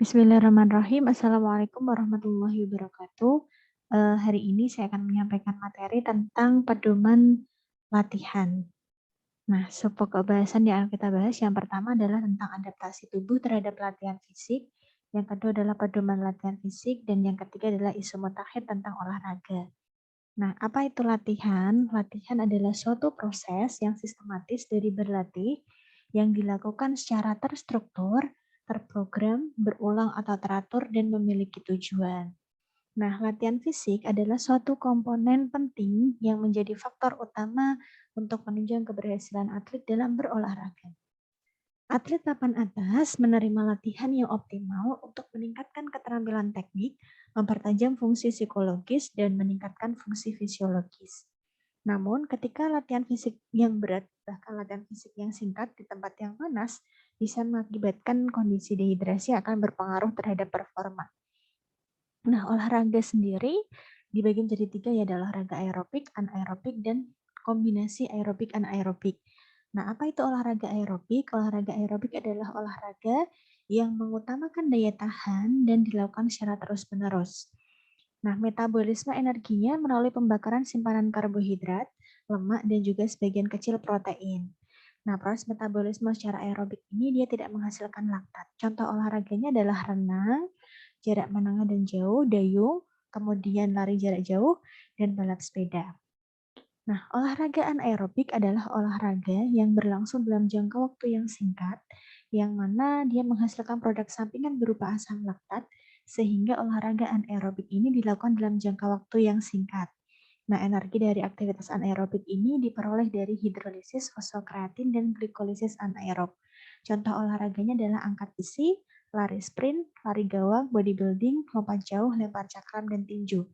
Bismillahirrahmanirrahim. Assalamualaikum warahmatullahi wabarakatuh. Hari ini saya akan menyampaikan materi tentang pedoman latihan. Nah, pokok bahasan yang akan kita bahas yang pertama adalah tentang adaptasi tubuh terhadap latihan fisik. Yang kedua adalah pedoman latihan fisik. Dan yang ketiga adalah isu mutakhir tentang olahraga. Nah, apa itu latihan? Latihan adalah suatu proses yang sistematis dari berlatih yang dilakukan secara terstruktur, terprogram, berulang atau teratur, dan memiliki tujuan. Nah, latihan fisik adalah suatu komponen penting yang menjadi faktor utama untuk menunjang keberhasilan atlet dalam berolahraga. Atlet papan atas menerima latihan yang optimal untuk meningkatkan keterampilan teknik, mempertajam fungsi psikologis, dan meningkatkan fungsi fisiologis. Namun, ketika latihan fisik yang berat, bahkan latihan fisik yang singkat di tempat yang panas, bisa mengakibatkan kondisi dehidrasi akan berpengaruh terhadap performa. Nah, olahraga sendiri dibagi menjadi 3, yaitu olahraga aerobik, anaerobik, dan kombinasi aerobik anaerobik. Nah, apa itu olahraga aerobik? Olahraga aerobik adalah olahraga yang mengutamakan daya tahan dan dilakukan secara terus-menerus. Nah, metabolisme energinya melalui pembakaran simpanan karbohidrat, lemak, dan juga sebagian kecil protein. Nah, proses metabolisme secara aerobik ini dia tidak menghasilkan laktat. Contoh olahraganya adalah renang, jarak menengah dan jauh, dayung, kemudian lari jarak jauh, dan balap sepeda. Nah, olahraga anaerobik adalah olahraga yang berlangsung dalam jangka waktu yang singkat, yang mana dia menghasilkan produk sampingan berupa asam laktat, sehingga olahraga anaerobik ini dilakukan dalam jangka waktu yang singkat. Nah, energi dari aktivitas anaerobik ini diperoleh dari hidrolisis fosfokreatin dan glikolisis anaerob. Contoh olahraganya adalah angkat besi, lari sprint, lari gawang, bodybuilding, lompat jauh, lempar cakram, dan tinju.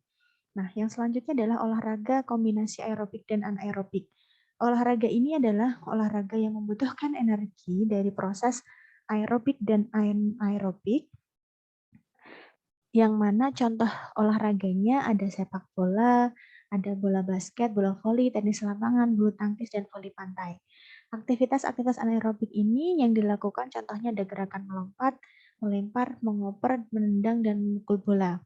Nah, yang selanjutnya adalah olahraga kombinasi aerobik dan anaerobik. Olahraga ini adalah olahraga yang membutuhkan energi dari proses aerobik dan anaerobik, yang mana contoh olahraganya ada sepak bola, ada bola basket, bola voli, tenis lapangan, bulu tangkis, dan voli pantai. Aktivitas-aktivitas anaerobik ini yang dilakukan contohnya ada gerakan melompat, melempar, mengoper, menendang, dan memukul bola.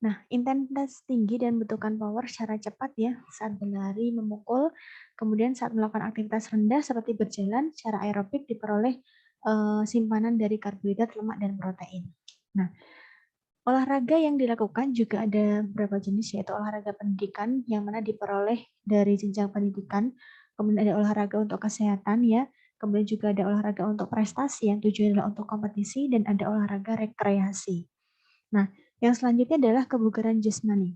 Nah, intensitas tinggi dan membutuhkan power secara cepat ya saat berlari, memukul, kemudian saat melakukan aktivitas rendah seperti berjalan, secara aerobik diperoleh simpanan dari karbohidrat, lemak, dan protein. Nah, olahraga yang dilakukan juga ada beberapa jenis, yaitu olahraga pendidikan yang mana diperoleh dari jenjang pendidikan, kemudian ada olahraga untuk kesehatan ya, kemudian juga ada olahraga untuk prestasi yang tujuannya adalah untuk kompetisi, dan ada olahraga rekreasi. Nah, yang selanjutnya adalah kebugaran jasmani.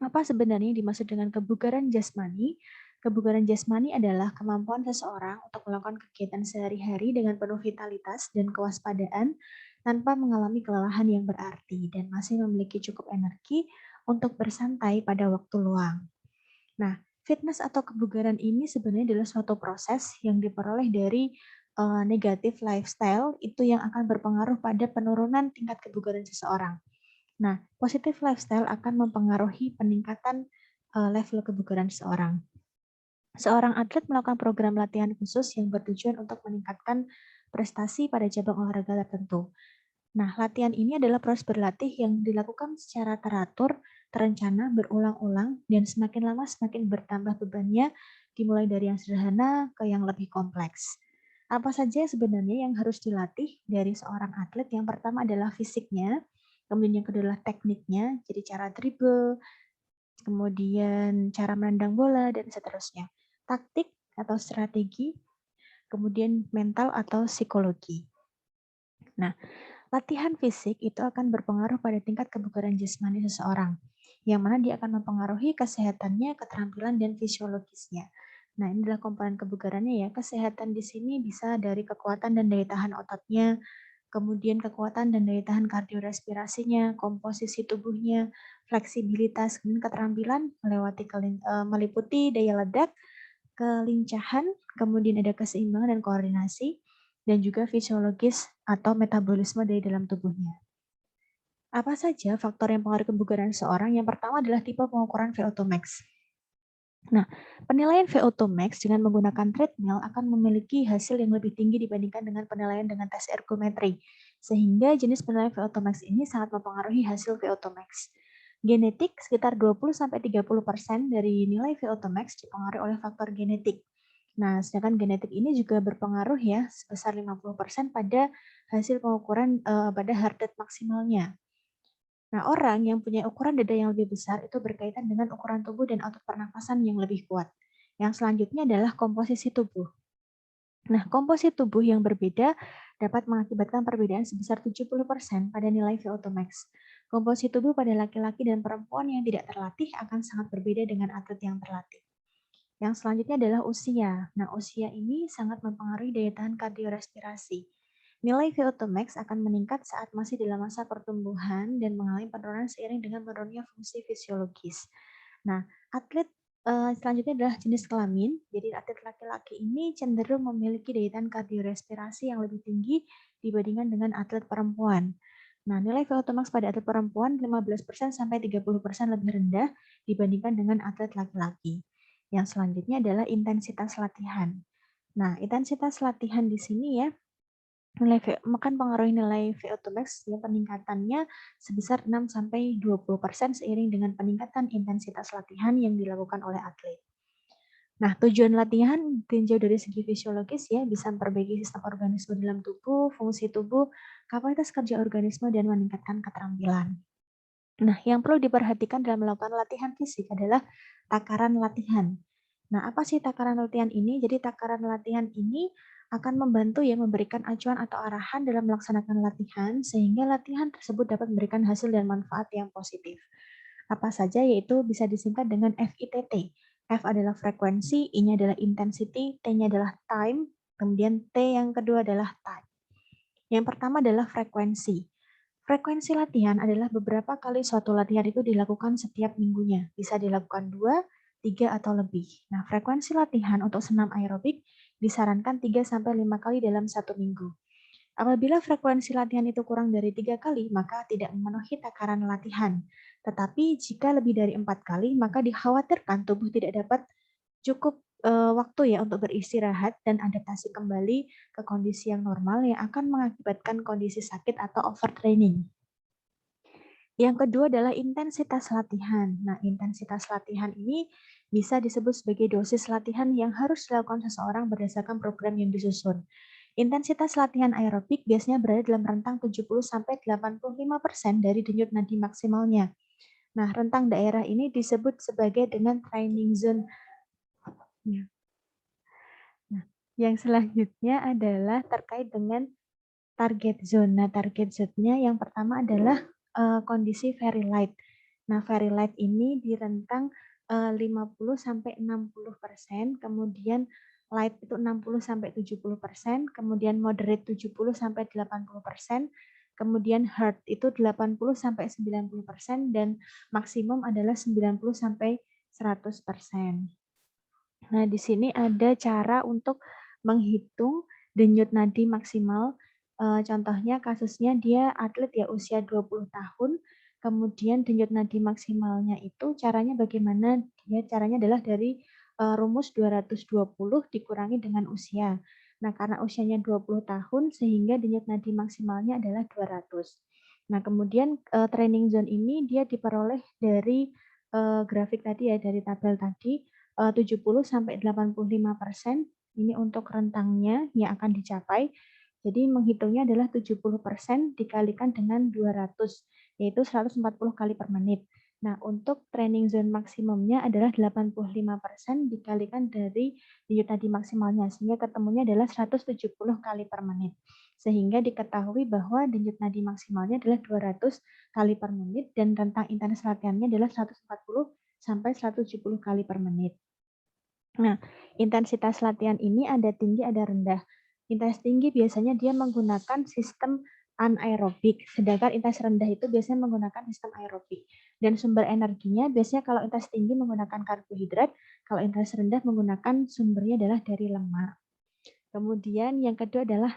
Apa sebenarnya yang dimaksud dengan kebugaran jasmani? Kebugaran jasmani adalah kemampuan seseorang untuk melakukan kegiatan sehari-hari dengan penuh vitalitas dan kewaspadaan tanpa mengalami kelelahan yang berarti dan masih memiliki cukup energi untuk bersantai pada waktu luang. Nah, fitness atau kebugaran ini sebenarnya adalah suatu proses yang diperoleh dari negatif lifestyle itu yang akan berpengaruh pada penurunan tingkat kebugaran seseorang. Nah, positive lifestyle akan mempengaruhi peningkatan level kebugaran seseorang. Seorang atlet melakukan program latihan khusus yang bertujuan untuk meningkatkan prestasi pada cabang olahraga tertentu. Nah, latihan ini adalah proses berlatih yang dilakukan secara teratur, terencana, berulang-ulang, dan semakin lama semakin bertambah bebannya, dimulai dari yang sederhana ke yang lebih kompleks. Apa saja sebenarnya yang harus dilatih dari seorang atlet? Yang pertama adalah fisiknya, kemudian yang kedua adalah tekniknya, jadi cara dribble, kemudian cara menendang bola, dan seterusnya. Taktik atau strategi, kemudian mental atau psikologi. Nah, latihan fisik itu akan berpengaruh pada tingkat kebugaran jasmani seseorang, yang mana dia akan mempengaruhi kesehatannya, keterampilan, dan fisiologisnya. Nah, ini adalah komponen kebugarannya ya. Kesehatan di sini bisa dari kekuatan dan daya tahan ototnya, kemudian kekuatan dan daya tahan kardiorespirasinya, komposisi tubuhnya, fleksibilitas, kemudian keterampilan meliputi daya ledak, kelincahan, kemudian ada keseimbangan dan koordinasi, dan juga fisiologis atau metabolisme dari dalam tubuhnya. Apa saja faktor yang mempengaruhi kebugaran seseorang? Yang pertama adalah tipe pengukuran VO2 max. Nah, penilaian VO2 max dengan menggunakan treadmill akan memiliki hasil yang lebih tinggi dibandingkan dengan penilaian dengan tes ergometri. Sehingga jenis penilaian VO2 max ini sangat mempengaruhi hasil VO2 max. Genetik sekitar 20-30% dari nilai VO2 max dipengaruhi oleh faktor genetik. Nah, sedangkan genetik ini juga berpengaruh ya sebesar 50% pada hasil pengukuran pada heart rate maksimalnya. Nah, orang yang punya ukuran dada yang lebih besar itu berkaitan dengan ukuran tubuh dan otot pernafasan yang lebih kuat. Yang selanjutnya adalah komposisi tubuh. Nah, komposisi tubuh yang berbeda dapat mengakibatkan perbedaan sebesar 70% pada nilai VO2 max. Komposisi tubuh pada laki-laki dan perempuan yang tidak terlatih akan sangat berbeda dengan atlet yang terlatih. Yang selanjutnya adalah usia. Nah, usia ini sangat mempengaruhi daya tahan kardiorespirasi. Nilai VO2 max akan meningkat saat masih dalam masa pertumbuhan dan mengalami penurunan seiring dengan menurunnya fungsi fisiologis. Nah, atlet selanjutnya adalah jenis kelamin. Jadi atlet laki-laki ini cenderung memiliki daya tahan kardiorespirasi yang lebih tinggi dibandingkan dengan atlet perempuan. Nah, nilai VO2 max pada atlet perempuan 15% sampai 30% lebih rendah dibandingkan dengan atlet laki-laki. Yang selanjutnya adalah intensitas latihan. Nah, intensitas latihan di sini ya akan pengaruhi nilai VO2 max ya peningkatannya sebesar 6-20% seiring dengan peningkatan intensitas latihan yang dilakukan oleh atlet. Nah, tujuan latihan tinjau dari segi fisiologis ya bisa memperbaiki sistem organisme dalam tubuh, fungsi tubuh, kapasitas kerja organisme dan meningkatkan keterampilan. Nah, yang perlu diperhatikan dalam melakukan latihan fisik adalah takaran latihan. Nah, apa sih takaran latihan ini? Jadi takaran latihan ini akan membantu ya memberikan acuan atau arahan dalam melaksanakan latihan sehingga latihan tersebut dapat memberikan hasil dan manfaat yang positif. Apa saja yaitu bisa disingkat dengan FITT. F adalah frekuensi, I-nya adalah intensity, T-nya adalah time, kemudian T yang kedua adalah time. Yang pertama adalah frekuensi. Frekuensi latihan adalah beberapa kali suatu latihan itu dilakukan setiap minggunya. Bisa dilakukan 2, 3, atau lebih. Nah, frekuensi latihan untuk senam aerobik disarankan 3-5 kali dalam satu minggu. Apabila frekuensi latihan itu kurang dari 3 kali, maka tidak memenuhi takaran latihan. Tetapi jika lebih dari 4 kali, maka dikhawatirkan tubuh tidak dapat cukup waktu ya untuk beristirahat dan adaptasi kembali ke kondisi yang normal yang akan mengakibatkan kondisi sakit atau overtraining. Yang kedua adalah intensitas latihan. Nah, intensitas latihan ini bisa disebut sebagai dosis latihan yang harus dilakukan seseorang berdasarkan program yang disusun. Intensitas latihan aerobik biasanya berada dalam rentang 70-85% dari denyut nadi maksimalnya. Nah, rentang daerah ini disebut sebagai dengan training zone. Nah, yang selanjutnya adalah terkait dengan target zone. Nah, target zone-nya yang pertama adalah kondisi very light. Nah, very light ini di rentang 50-60%, kemudian light itu 60-70%, kemudian moderate 70-80%, kemudian hard itu 80-90%, dan maksimum adalah 90-100%. Nah, di sini ada cara untuk menghitung denyut nadi maksimal. Contohnya kasusnya dia atlet ya usia 20 tahun, kemudian denyut nadi maksimalnya itu caranya bagaimana? Caranya adalah dari rumus 220 dikurangi dengan usia. Nah, karena usianya 20 tahun sehingga denyut nadi maksimalnya adalah 200. Nah, kemudian training zone ini dia diperoleh dari grafik tadi ya, dari tabel tadi. 70-85% ini untuk rentangnya yang akan dicapai. Jadi menghitungnya adalah 70% dikalikan dengan 200, yaitu 140 kali per menit. Nah, untuk training zone maksimumnya adalah 85% dikalikan dari denyut nadi maksimalnya, sehingga ketemunya adalah 170 kali per menit. Sehingga diketahui bahwa denyut nadi maksimalnya adalah 200 kali per menit dan rentang intensitas latihannya adalah 140 sampai 170 kali per menit. Nah, intensitas latihan ini ada tinggi, ada rendah. Intensitas tinggi biasanya dia menggunakan sistem anaerobik, sedangkan intensitas rendah itu biasanya menggunakan sistem aerobik. Dan sumber energinya biasanya kalau intensitas tinggi menggunakan karbohidrat, kalau intensitas rendah menggunakan sumbernya adalah dari lemak. Kemudian yang kedua adalah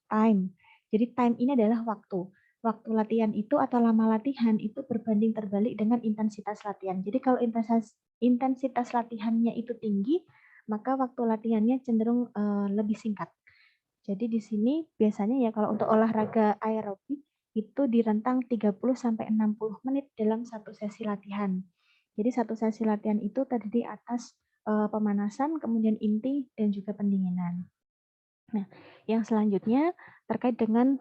time. Jadi time ini adalah waktu. Waktu latihan itu atau lama latihan itu berbanding terbalik dengan intensitas latihan. Jadi kalau intensitas latihannya itu tinggi, maka waktu latihannya cenderung lebih singkat. Jadi di sini biasanya ya kalau untuk olahraga aerobik itu di rentang 30 sampai 60 menit dalam satu sesi latihan. Jadi satu sesi latihan itu terdiri atas pemanasan, kemudian inti dan juga pendinginan. Nah, yang selanjutnya terkait dengan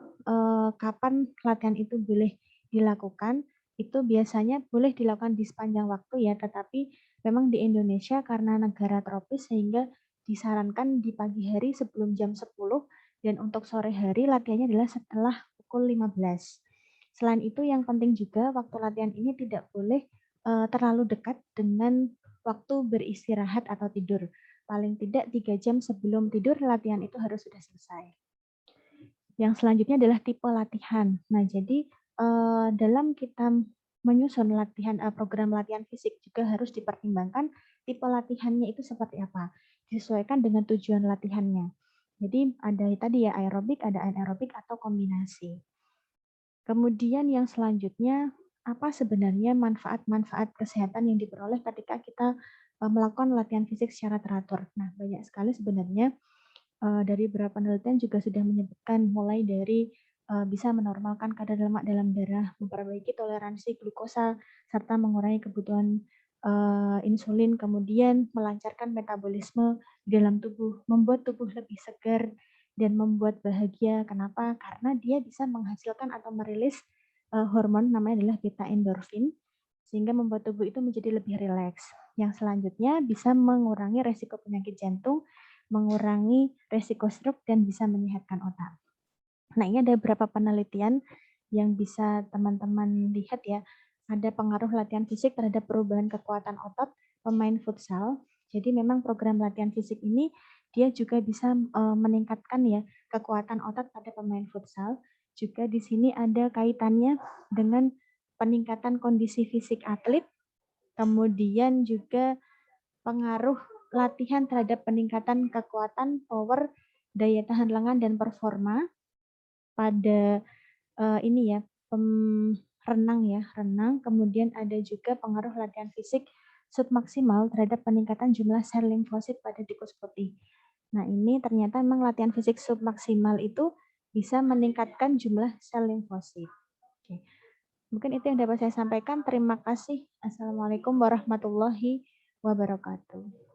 kapan latihan itu boleh dilakukan, itu biasanya boleh dilakukan di sepanjang waktu ya, tetapi memang di Indonesia karena negara tropis sehingga disarankan di pagi hari sebelum jam 10 dan untuk sore hari latihannya adalah setelah pukul 15. Selain itu yang penting juga waktu latihan ini tidak boleh terlalu dekat dengan waktu beristirahat atau tidur. Paling tidak 3 jam sebelum tidur latihan itu harus sudah selesai. Yang selanjutnya adalah tipe latihan. Nah, jadi dalam kita menyusun latihan program latihan fisik juga harus dipertimbangkan tipe latihannya itu seperti apa. Disesuaikan dengan tujuan latihannya. Jadi ada tadi ya aerobik, ada anaerobik atau kombinasi. Kemudian yang selanjutnya, apa sebenarnya manfaat-manfaat kesehatan yang diperoleh ketika kita melakukan latihan fisik secara teratur. Nah, banyak sekali sebenarnya dari beberapa penelitian juga sudah menyebutkan mulai dari bisa menormalkan kadar lemak dalam darah, memperbaiki toleransi glukosa, serta mengurangi kebutuhan insulin, kemudian melancarkan metabolisme di dalam tubuh, membuat tubuh lebih segar dan membuat bahagia. Kenapa? Karena dia bisa menghasilkan atau merilis hormon namanya adalah beta endorfin, sehingga membuat tubuh itu menjadi lebih rileks. Yang selanjutnya bisa mengurangi resiko penyakit jantung, mengurangi resiko stroke, dan bisa menyehatkan otak. Nah, ini ada beberapa penelitian yang bisa teman-teman lihat ya. Ada pengaruh latihan fisik terhadap perubahan kekuatan otot pemain futsal. Jadi memang program latihan fisik ini dia juga bisa meningkatkan ya kekuatan otot pada pemain futsal. Juga di sini ada kaitannya dengan peningkatan kondisi fisik atlet, kemudian juga pengaruh latihan terhadap peningkatan kekuatan, power, daya tahan lengan, dan performa pada ini ya, renang ya, renang. Kemudian ada juga pengaruh latihan fisik submaksimal terhadap peningkatan jumlah sel limfosit pada tikus putih. Nah, ini ternyata memang latihan fisik submaksimal itu bisa meningkatkan jumlah sel limfosit. Oke. Mungkin itu yang dapat saya sampaikan. Terima kasih. Assalamualaikum warahmatullahi wabarakatuh.